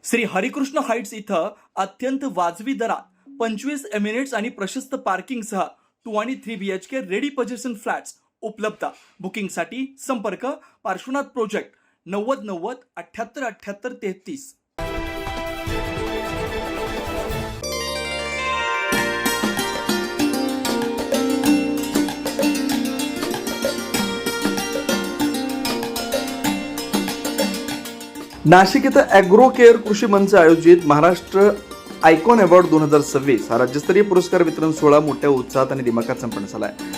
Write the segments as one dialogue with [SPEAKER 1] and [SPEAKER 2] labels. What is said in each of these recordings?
[SPEAKER 1] Shri Harikrishna Heights इथं अत्यंत वाजवी दरात 25 एमिनेट्स आणि प्रशस्त पार्किंगसह 2 आणि 3 BHK रेडी पोझिशन फ्लॅट्स उपलब्ध. बुकिंगसाठी संपर्क पार्श्वनाथ प्रोजेक्ट 9090 78 78 33. नाशिक इथं ॲग्रो केअर कृषी मंच आयोजित महाराष्ट्र आयकॉन अवॉर्ड 2026 हा राज्यस्तरीय पुरस्कार वितरण सोहळा मोठ्या उत्साहात आणि दिमाखात संपन्न झाला आहे.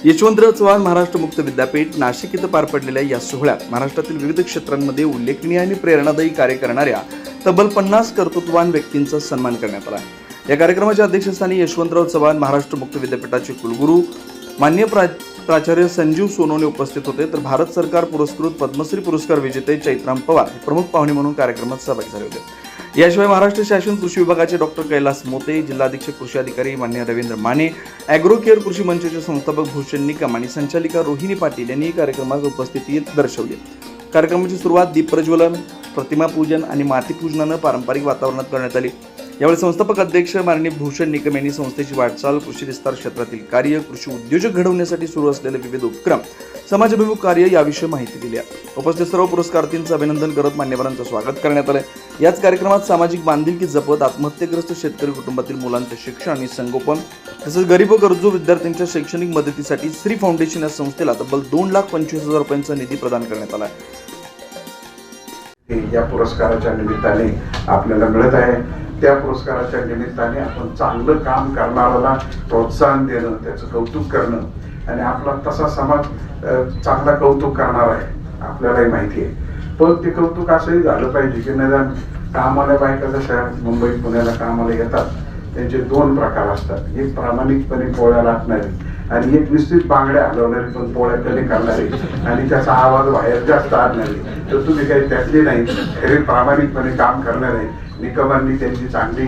[SPEAKER 1] यशवंतराव चव्हाण महाराष्ट्र मुक्त विद्यापीठ नाशिक इथं पार पडलेल्या या सोहळ्यात महाराष्ट्रातील विविध क्षेत्रांमध्ये उल्लेखनीय आणि प्रेरणादायी कार्य करणाऱ्या तब्बल 50 कर्तृत्ववान व्यक्तींचा सन्मान करण्यात आला. या कार्यक्रमाच्या अध्यक्षस्थानी यशवंतराव चव्हाण महाराष्ट्र मुक्त विद्यापीठाचे कुलगुरू माननीय प्राचार्य संजीव सोनवणे उपस्थित होते. तर भारत सरकार पुरस्कृत पद्मश्री पुरस्कार विजेते चैत्राम पवार हे प्रमुख पाहुणे म्हणून कार्यक्रमात सहभागी झाले होते. याशिवाय महाराष्ट्र शासन कृषी विभागाचे डॉक्टर कैलास मोते, जिल्हा अधीक्षक कृषी अधिकारी माननीय रवींद्र माने, ॲग्रो केअर कृषी मंचाचे संस्थापक भूषण निकम आणि संचालिका रोहिणी पाटील यांनी कार्यक्रमात उपस्थिती दर्शवली. कार्यक्रमाची सुरुवात दीप प्रज्वलन, प्रतिमा पूजन आणि माती पूजनानं पारंपरिक वातावरणात करण्यात आली. यावेळी संस्थापक अध्यक्ष माननीय भूषण निकम यांनी संस्थेची वाटचाल, कृषी विस्तार क्षेत्रातील कार्य, कृषी उद्योजक घडवण्यासाठी सुरू असलेले विविध उपक्रम, समाजाभिमुख कार्य याविषयी माहिती दिली. उपस्थित सर्व पुरस्कारार्थींचं अभिनंदन करत मान्यवरांचं स्वागत करण्यात आलं. याच कार्यक्रमात सामाजिक बांधिलकी जपत आत्महत्येग्रस्त शेतकरी कुटुंबातील मुलांचे शिक्षण आणि संगोपन तसेच गरीब व गरजू विद्यार्थ्यांच्या शैक्षणिक मदतीसाठी श्री फाउंडेशन या संस्थेला तब्बल 2,25,000 रुपयांचा निधी प्रदान करण्यात आला.
[SPEAKER 2] या पुरस्काराच्या निमित्ताने आपल्याला मिळत आहे. त्या पुरस्काराच्या निमित्ताने आपण चांगलं काम करणाऱ्याला प्रोत्साहन देणं, त्याचं कौतुक करणं आणि आपला तसा समाज चांगला कौतुक करणार आहे आपल्यालाही माहिती आहे. पण ते कौतुक असंही झालं पाहिजे की निदान कामाला बायका जशा मुंबई पुण्याला कामाला येतात त्यांचे 2 प्रकार असतात. एक प्रामाणिकपणे पोळ्या लाटणारी आणि एक निश्चित बांगड्या हलवणारी पण पोळ्या कमी करणारी आणि त्याचा आवाज बाहेर जास्त आणणारी. तर तुम्ही काही त्यातले नाही, खरे प्रामाणिकपणे काम करणारे. निकमांनी त्यांची चांगली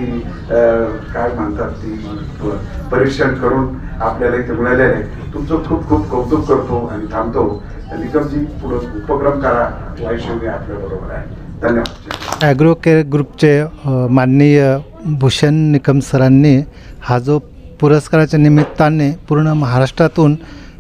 [SPEAKER 2] काय म्हणतात ती परीक्षण करून आपल्याला इथे मिळाले आहे. तुमचं खूप खूप कौतुक करतो आणि थांबतो. निकमजी पुढे उपक्रम करा, वैशिष्ट्य आपल्या बरोबर आहे. धन्यवाद.
[SPEAKER 3] ॲग्रो केअर ग्रुपचे माननीय भूषण निकम सरांनी हा जो पुरस्काराच्या निमित्ताने पूर्ण महाराष्ट्रातून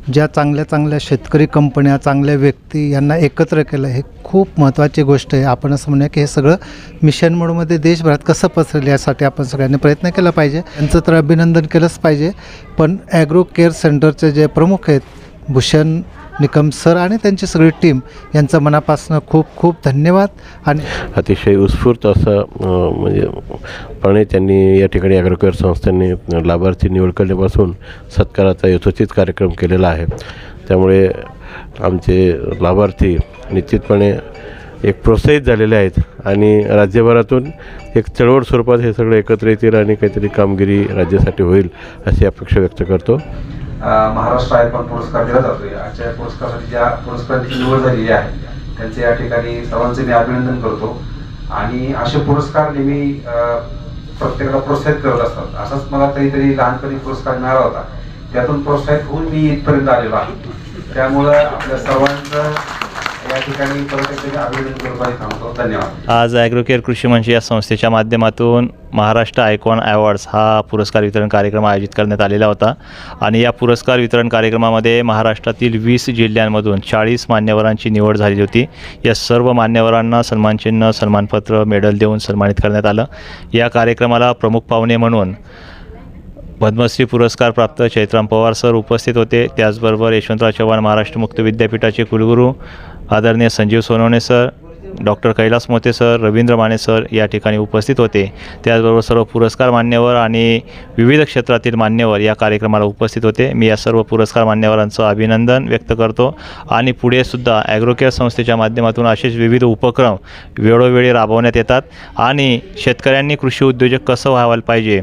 [SPEAKER 3] ज्या चांगल्या चांगल्या शेतकरी कंपन्या, चांगल्या व्यक्ती यांना एकत्र केलं, हे खूप महत्त्वाची गोष्ट आहे. आपण असं म्हणूया की हे सगळं मिशन मोडमध्ये देशभरात कसं पसरेल यासाठी आपण सगळ्यांनी प्रयत्न केला पाहिजे. यांचं तर अभिनंदन केलंच पाहिजे. पण ॲग्रो केअर सेंटरचे जे प्रमुख आहेत भूषण निकम सर आणि त्यांची सगळी टीम यांचं मनापासून खूप खूप धन्यवाद. आणि
[SPEAKER 4] अतिशय उत्स्फूर्त असं म्हणजे त्यांनी या ठिकाणी ॲग्रो केअर संस्थेने लाभार्थी निवड करण्यापासून सत्काराचा यथोचित कार्यक्रम केलेला आहे. त्यामुळे आमचे लाभार्थी निश्चितपणे एक प्रोत्साहित झालेले आहेत आणि राज्यभरातून एक चळवळ स्वरूपात हे सगळं एकत्र येतील आणि काहीतरी कामगिरी राज्यासाठी होईल अशी अपेक्षा व्यक्त करतो.
[SPEAKER 5] महाराष्ट्र आयकॉन पुरस्कार दिला जातो. आजच्या पुरस्कारासाठी ज्या पुरस्काराची निवड झालेली आहे त्यांचे या ठिकाणी सर्वांचे मी अभिनंदन करतो. आणि असे पुरस्कार नेहमी प्रत्येकाला प्रोत्साहित करत असतात. असाच मला काहीतरी लहानपणी पुरस्कार मिळाला होता, त्यातून प्रोत्साहित होऊन मी इथपर्यंत आलेलो आहे. त्यामुळं आपल्या सर्वांचं या ठिकाणी परत एकदा अभिनंदन करतो आणि थांबतो. धन्यवाद.
[SPEAKER 6] आज ॲग्रो केअर कृषी मंच या संस्थेच्या माध्यमातून महाराष्ट्र आयकॉन अवॉर्ड्स हा पुरस्कार वितरण कार्यक्रम आयोजित करण्यात आलेला होता. आणि या पुरस्कार वितरण कार्यक्रमामध्ये महाराष्ट्रातील 20 जिल्ह्यांमधून 40 मान्यवरांची निवड झाली होती. या सर्व मान्यवरांना सन्मानचिन्ह, सन्मानपत्र, मेडल देऊन सन्मानित करण्यात आलं. या कार्यक्रमाला प्रमुख पाहुणे म्हणून पद्मश्री पुरस्कार प्राप्त चैत्राम पवार सर उपस्थित होते. त्याचबरोबर यशवंतराव चव्हाण महाराष्ट्र मुक्त विद्यापीठाचे कुलगुरू आदरणीय Sanjeev Sonawane sir, doctor Kailas Mote sir, Ravindra Mane sir या ठिकाणी उपस्थित होते. त्याचबरोबर सर्व पुरस्कार मान्यवर आणि विविध क्षेत्रातील मान्यवर या कार्यक्रमाला उपस्थित होते. मी या सर्व पुरस्कार मान्यवरांचं अभिनंदन व्यक्त करतो. आणि पुढेसुद्धा ॲग्रो केअर संस्थेच्या माध्यमातून असेच विविध उपक्रम वेळोवेळी राबवण्यात येतात. आणि शेतकऱ्यांनी कृषी उद्योजक कसं व्हायला पाहिजे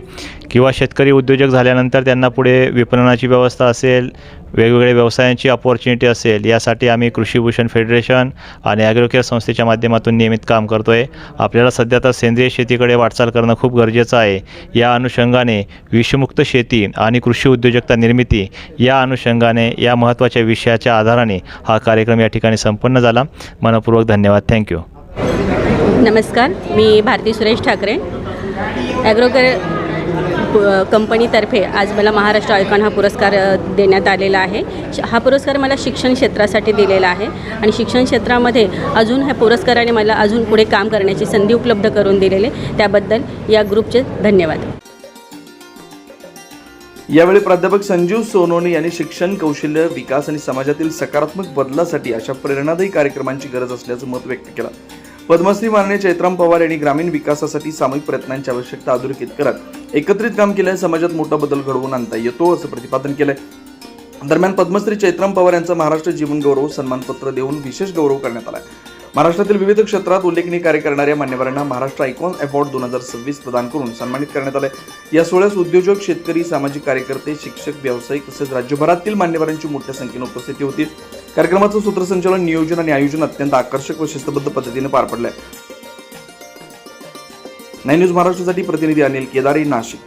[SPEAKER 6] किंवा शेतकरी उद्योजक झाल्यानंतर त्यांना पुढे विपणनाची व्यवस्था असेल, वेगवेगळ्या व्यवसायांची अपॉर्च्युनिटी असेल, यासाठी आम्ही कृषीभूषण फेडरेशन आणि ॲग्रोकेअर संस्थेच्या माध्यमातून नियमित काम करतो आहे. आपल्याला सध्या तर सेंद्रिय शेतीकडे वाटचाल करणं खूप गरजेचं आहे. या अनुषंगाने विषमुक्त शेती आणि कृषी उद्योजकता निर्मिती या अनुषंगाने या महत्त्वाच्या विषयाच्या आधाराने हा कार्यक्रम या ठिकाणी संपन्न झाला. मनपूर्वक धन्यवाद. थँक्यू.
[SPEAKER 7] नमस्कार, मी भारती सुरेश ठाकरे. ॲग्रोकेअर कंपनीतर्फे आज मला महाराष्ट्र आयकॉन हा पुरस्कार देण्यात आलेला आहे. हा पुरस्कार मला शिक्षण क्षेत्रासाठी दिलेला आहे आणि शिक्षण क्षेत्रामध्ये अजून ह्या पुरस्काराने मला अजून पुढे काम करण्याची संधी उपलब्ध करून दिलेले, त्याबद्दल या ग्रुपचे धन्यवाद.
[SPEAKER 1] यावेळी प्राध्यापक संजीव सोनोनी यांनी शिक्षण, कौशल्य विकास आणि समाजातील सकारात्मक बदलासाठी अशा प्रेरणादायी कार्यक्रमांची गरज असल्याचं मत व्यक्त केलं. पद्मश्री माननीय चैत्राम पवार यांनी ग्रामीण विकासासाठी सामूहिक प्रयत्नांची आवश्यकता अधोरेखित करत एकत्रित काम केल्याने समाजात मोठा बदल घडवून आणता येतो असं प्रतिपादन केलंय. दरम्यान पद्मश्री चैत्राम पवार यांचा महाराष्ट्र जीवन गौरव सन्मानपत्र देऊन विशेष गौरव करण्यात आला. महाराष्ट्रातील विविध क्षेत्रात उल्लेखनीय कार्य करणाऱ्या मान्यवरांना महाराष्ट्र आयकॉन अवॉर्ड 2026 प्रदान करून सन्मानित करण्यात आले. या सोहळ्यास उद्योजक, शेतकरी, सामाजिक कार्यकर्ते, शिक्षक, व्यावसायिक तसेच राज्यभरातील मान्यवरांची मोठ्या संख्येने उपस्थिती होती. कार्यक्रमाचं सूत्रसंचालन, नियोजन आणि आयोजन अत्यंत आकर्षक व शिस्तबद्ध पद्धतीने पार पडलंय. 9 न्यूज महाराष्ट्रासाठी प्रतिनिधी अनिल केदारे, नाशिक.